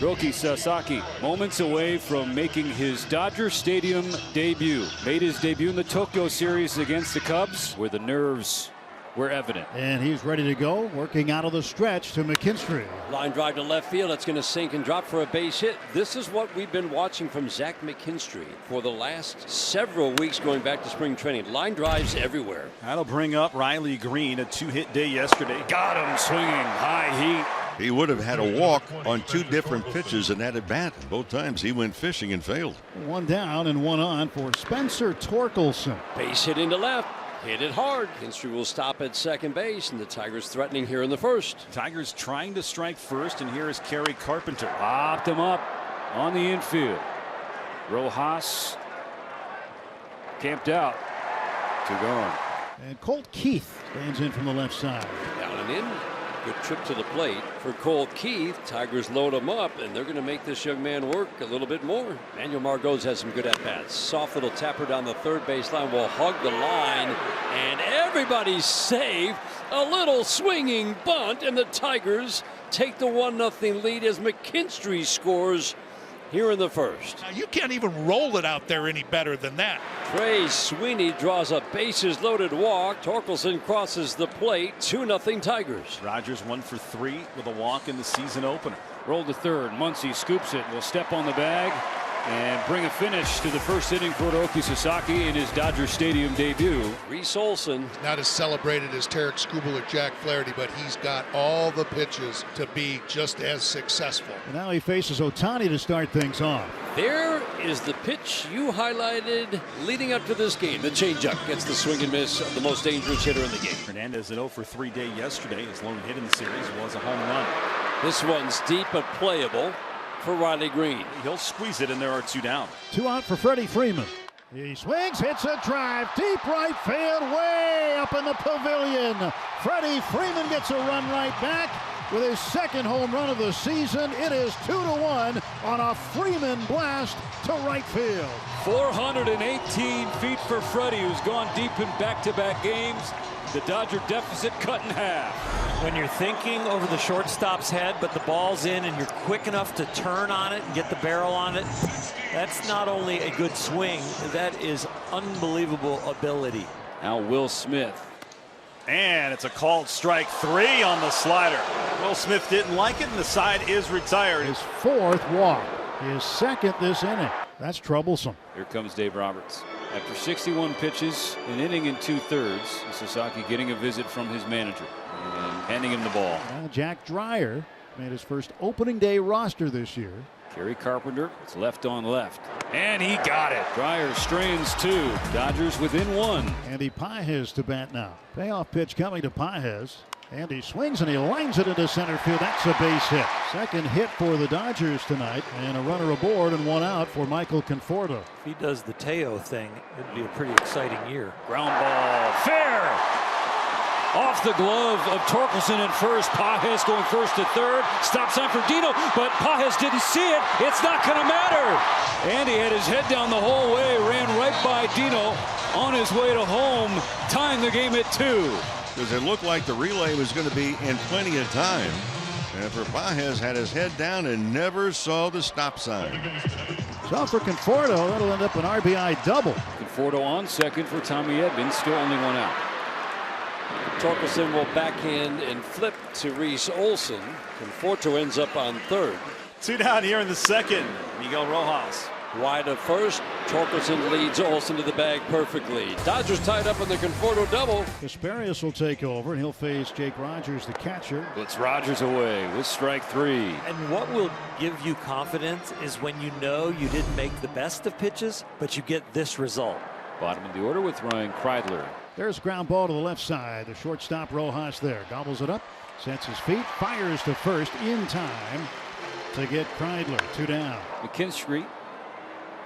Roki Sasaki, moments away from making his Dodger Stadium debut. Made his debut in the Tokyo series against the Cubs, where the nerves were evident. And he's ready to go, working out of the stretch to McKinstry. Line drive to left field. It's going to sink and drop for a base hit. This is what we've been watching from Zach McKinstry for the last several weeks going back to spring training. Line drives everywhere. That'll bring up Riley Green, a 2-hit day yesterday. Got him swinging, high heat. He would have had a walk on 2 different pitches in that at bat. Both times he went fishing and failed. 1 down and 1 on for Spencer Torkelson. Base hit into left. Hit it hard. McKinstry will stop at second base, and the Tigers threatening here in the first. Tigers trying to strike first, and here is Kerry Carpenter. Popped him up on the infield. Rojas camped out. 2 gone. And Colt Keith stands in from the left side. Down and in. Good trip to the plate for Colt Keith. Tigers load him up, and they're going to make this young man work a little bit more. Manuel Margot's has some good at-bats. Soft little tapper down the third baseline will hug the line, and everybody's safe. A little swinging bunt, and the Tigers take the 1-0 lead as McKinstry scores here in the first. Now, you can't even roll it out there any better than that. Trey Sweeney draws a bases-loaded walk. Torkelson crosses the plate. 2-0 Tigers. Rogers 1 for 3 with a walk in the season opener. Rolled to third. Muncy scoops it. Will step on the bag and bring a finish to the first inning for Roki Sasaki in his Dodger Stadium debut. Reese Olson. Not as celebrated as Tarek Skubal or Jack Flaherty, but he's got all the pitches to be just as successful. And now he faces Ohtani to start things off. There is the pitch you highlighted leading up to this game. The changeup gets the swing and miss of the most dangerous hitter in the game. Hernandez at 0 for 3 day yesterday. His lone hit in the series was a home run. This one's deep but playable for Riley Green. He'll squeeze it, and there are 2 down. 2 out for Freddie Freeman. He swings, hits a drive, deep right field, way up in the pavilion. Freddie Freeman gets a run right back with his second home run of the season. It is 2-1 on a Freeman blast to right field. 418 feet for Freddie, who's gone deep in back-to-back games. The Dodger deficit cut in half. When you're thinking over the shortstop's head, but the ball's in and you're quick enough to turn on it and get the barrel on it, that's not only a good swing, that is unbelievable ability. Now Will Smith. And it's a called strike 3 on the slider. Will Smith didn't like it, and the side is retired. His 4th walk, his 2nd this inning. That's troublesome. Here comes Dave Roberts. After 61 pitches, an inning and 2/3, Sasaki getting a visit from his manager and handing him the ball. Now Jack Dreyer made his first opening day roster this year. Kerry Carpenter, it's left on left. And he got it. Dreyer strains 2. Dodgers within 1. Andy Pages to bat now. Payoff pitch coming to Pages. And he swings and he lines it into center field. That's a base hit. Second hit for the Dodgers tonight. And a runner aboard and 1 out for Michael Conforto. If he does the Teo thing, it'd be a pretty exciting year. Ground ball. Fair. Off the glove of Torkelson at first. Pages going first to third. Stop sign for Dino, but Pages didn't see it. It's not going to matter. Andy had his head down the whole way, ran right by Dino on his way to home, tying the game at 2. Because it looked like the relay was going to be in plenty of time. And for Pages had his head down and never saw the stop sign. So for Conforto, that'll end up an RBI double. Conforto on second for Tommy Edmonds, still only 1 out. Torkelson will backhand and flip to Reese Olson. Conforto ends up on third. 2 down here in the second. Miguel Rojas. Wide of first. Torkelson leads Olson to the bag perfectly. Dodgers tied up on the Conforto double. Kasparius will take over, and he'll face Jake Rogers, the catcher. Puts Rogers away with strike 3. And what will give you confidence is when you know you didn't make the best of pitches, but you get this result. Bottom of the order with Ryan Kreidler. There's a ground ball to the left side. The shortstop Rojas there. Gobbles it up, sets his feet, fires to first in time to get Kreidler. 2 down. McKinstry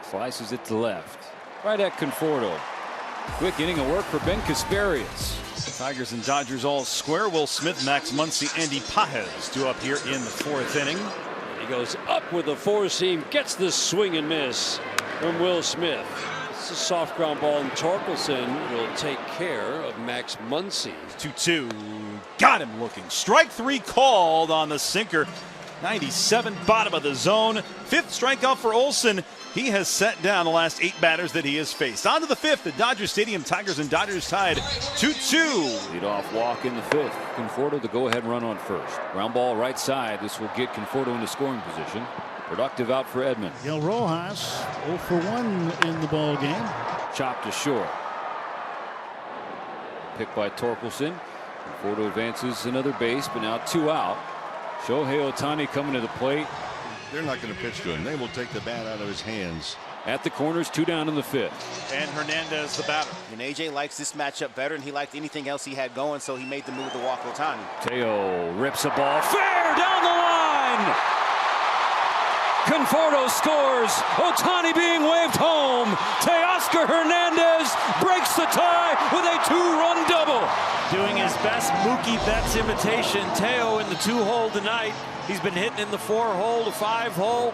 slices it to left. Right at Conforto. Quick inning of work for Ben Kasparius. Tigers and Dodgers all square. Will Smith, Max Muncy, Andy Pages 2 up here in the 4th inning. He goes up with a 4-seam, gets the swing and miss from Will Smith. It's a soft ground ball, and Torkelson will take care of Max Muncy. 2-2. Got him looking. Strike 3 called on the sinker. 97, bottom of the zone. 5th strikeout for Olson. He has set down the last 8 batters that he has faced. On to the 5th at Dodger Stadium. Tigers and Dodgers tied 2-2. Lead-off walk in the 5th. Conforto the go-ahead run on first. Ground ball right side. This will get Conforto into scoring position. Productive out for Edman. Miguel Rojas 0 for 1 in the ball game. Chopped to short. Picked by Torkelson. Conforto advances another base, but now 2 out. Shohei Ohtani coming to the plate. They're not going to pitch to him. They will take the bat out of his hands. At the corners, 2 down in the 5th. And Hernandez the batter. And AJ likes this matchup better than he liked anything else he had going, so he made the move to walk Ohtani. Teo rips a ball fair down the line. Conforto scores. Ohtani being waved home. Teoscar Hernandez breaks the tie with a 2-run double. Doing his best Mookie Betts imitation. Teo in the 2-hole tonight. He's been hitting in the 4-hole, the 5-hole.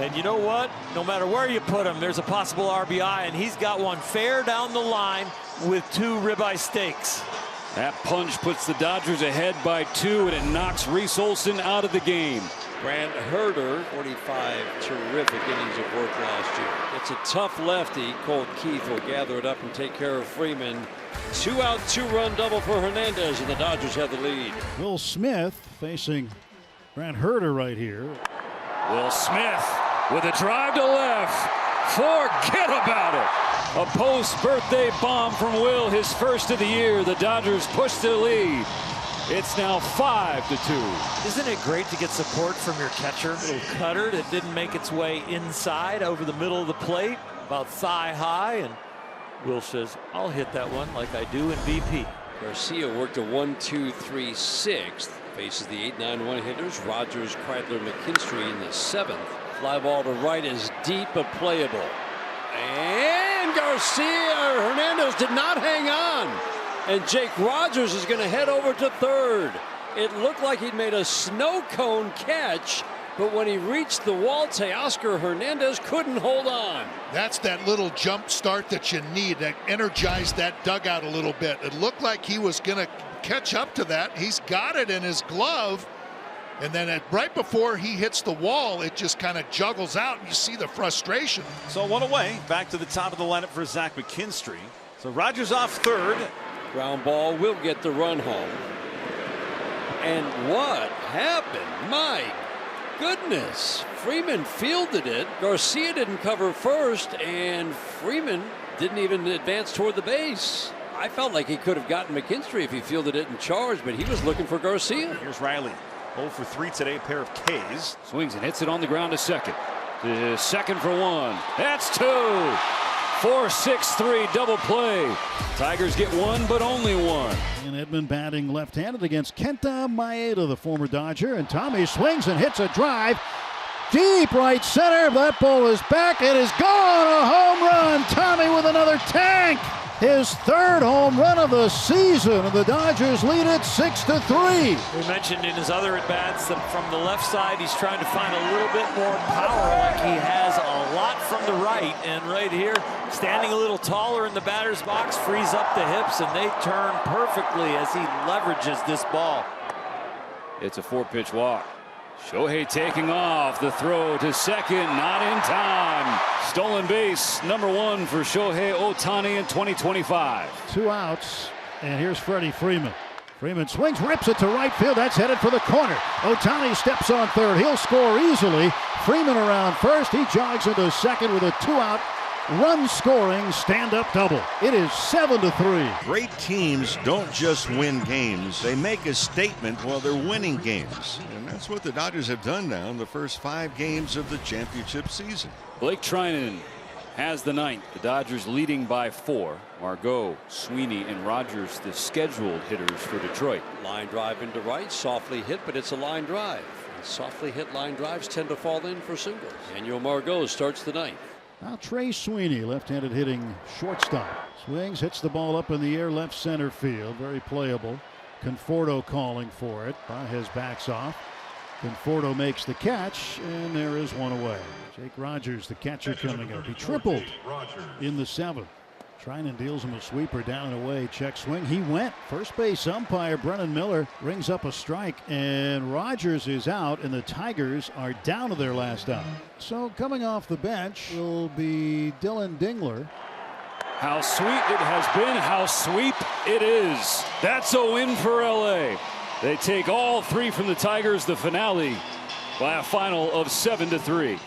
And you know what? No matter where you put him, there's a possible RBI, and he's got one fair down the line with 2 ribeye steaks. That punch puts the Dodgers ahead by 2, and it knocks Reese Olson out of the game. Grant Herter, 45 terrific innings of work last year. It's a tough lefty. Colt Keith will gather it up and take care of Freeman. 2-out, 2-run double for Hernandez, and the Dodgers have the lead. Will Smith facing Grant Herter right here. Will Smith with a drive to left. Forget about it. A post-birthday bomb from Will, his first of the year. The Dodgers push the lead. It's now 5-2. Isn't it great to get support from your catcher? A little cutter that didn't make its way inside over the middle of the plate, about thigh high, and Will says, I'll hit that one like I do in BP. Garcia worked a 1-2-3-6. Faces the 8-9-1 hitters. Rogers, Kreidler, McKinstry in the 7th. Fly ball to right is deep but playable. And Hernandez did not hang on. And Jake Rogers is going to head over to 3rd. It looked like he'd made a snow cone catch, but when he reached the wall, Teoscar Hernandez couldn't hold on. That's that little jump start that you need that energized that dugout a little bit. It looked like he was going to catch up to that. He's got it in his glove, and then right before he hits the wall, it just kind of juggles out, and you see the frustration. So 1 away. Back to the top of the lineup for Zach McKinstry. So Rogers off 3rd. Ground ball will get the run home. And what happened? My goodness. Freeman fielded it. Garcia didn't cover first, and Freeman didn't even advance toward the base. I felt like he could have gotten McKinstry if he fielded it in charge, but he was looking for Garcia. Here's Riley. 0 for 3 today, a pair of Ks. Swings and hits it on the ground to 2nd. To 2nd for 1. That's 2. 4-6-3 double play. Tigers get 1, but only 1. And Edman batting left-handed against Kenta Maeda, the former Dodger. And Tommy swings and hits a drive. Deep right center. That ball is back. It is gone. A home run. Tommy with another tank. His 3rd home run of the season. The Dodgers lead it 6-3. We mentioned in his other at-bats that from the left side, he's trying to find a little bit more power, like he has a lot from the right. And right here, standing a little taller in the batter's box, frees up the hips, and they turn perfectly as he leverages this ball. It's a 4-pitch walk. Shohei taking off. The throw to 2nd, not in time. Stolen base number 1 for Shohei Ohtani in 2025. 2 outs, and here's Freddie Freeman. Freeman swings, rips it to right field. That's headed for the corner. Ohtani steps on 3rd. He'll score easily. Freeman around 1st. He jogs into 2nd with a 2-out run-scoring stand-up double. It is 7-3. Great teams don't just win games. They make a statement while they're winning games. And that's what the Dodgers have done now in the first 5 games of the championship season. Blake Treinen has the 9th. The Dodgers leading by 4. Margot, Sweeney, and Rogers, the scheduled hitters for Detroit. Line drive into right, softly hit, but it's a line drive. And softly hit line drives tend to fall in for singles. Daniel Margot starts the 9th. Now Trey Sweeney, left-handed hitting shortstop. Swings, hits the ball up in the air, left center field. Very playable. Conforto calling for it. Baez backs off. Conforto makes the catch, and there is 1 away. Jake Rogers, the catcher, coming up. He tripled in the 7th. Trinan deals him a sweeper down and away. Check swing. He went. First base umpire Brennan Miller rings up a strike, and Rogers is out, and the Tigers are down to their last out. So coming off the bench will be Dylan Dingler. How sweet it has been, how sweep it is. That's a win for LA. They take all three from the Tigers, the finale by a final of 7-3.